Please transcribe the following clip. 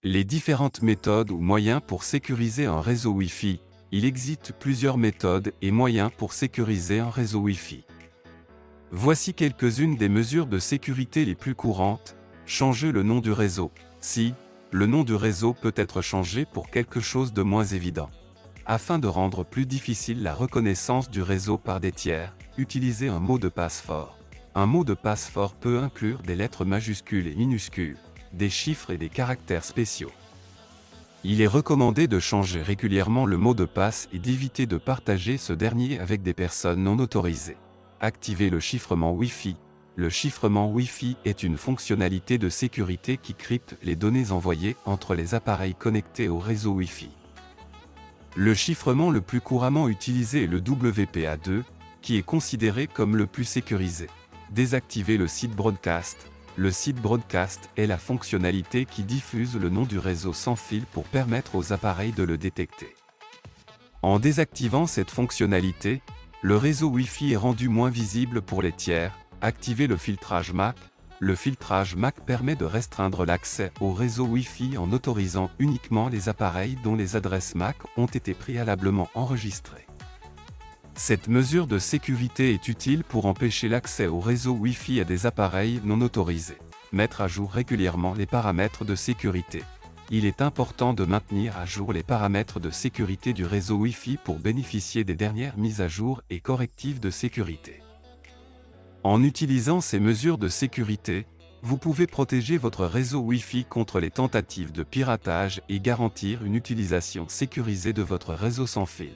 Les différentes méthodes ou moyens pour sécuriser un réseau Wi-Fi. Il existe plusieurs méthodes et moyens pour sécuriser un réseau Wi-Fi. Voici quelques-unes des mesures de sécurité les plus courantes. Changer le nom du réseau. Si, le nom du réseau peut être changé pour quelque chose de moins évident. Afin de rendre plus difficile la reconnaissance du réseau par des tiers, utilisez un mot de passe fort. Un mot de passe fort peut inclure des lettres majuscules et minuscules, des chiffres et des caractères spéciaux. Il est recommandé de changer régulièrement le mot de passe et d'éviter de partager ce dernier avec des personnes non autorisées. Activez le chiffrement Wi-Fi. Le chiffrement Wi-Fi est une fonctionnalité de sécurité qui crypte les données envoyées entre les appareils connectés au réseau Wi-Fi. Le chiffrement le plus couramment utilisé est le WPA2, qui est considéré comme le plus sécurisé. Désactivez le site broadcast. Le site broadcast est la fonctionnalité qui diffuse le nom du réseau sans fil pour permettre aux appareils de le détecter. En désactivant cette fonctionnalité, le réseau Wi-Fi est rendu moins visible pour les tiers. Activez le filtrage MAC. Le filtrage MAC permet de restreindre l'accès au réseau Wi-Fi en autorisant uniquement les appareils dont les adresses MAC ont été préalablement enregistrées. Cette mesure de sécurité est utile pour empêcher l'accès au réseau Wi-Fi à des appareils non autorisés. Mettre à jour régulièrement les paramètres de sécurité. Il est important de maintenir à jour les paramètres de sécurité du réseau Wi-Fi pour bénéficier des dernières mises à jour et correctifs de sécurité. En utilisant ces mesures de sécurité, vous pouvez protéger votre réseau Wi-Fi contre les tentatives de piratage et garantir une utilisation sécurisée de votre réseau sans fil.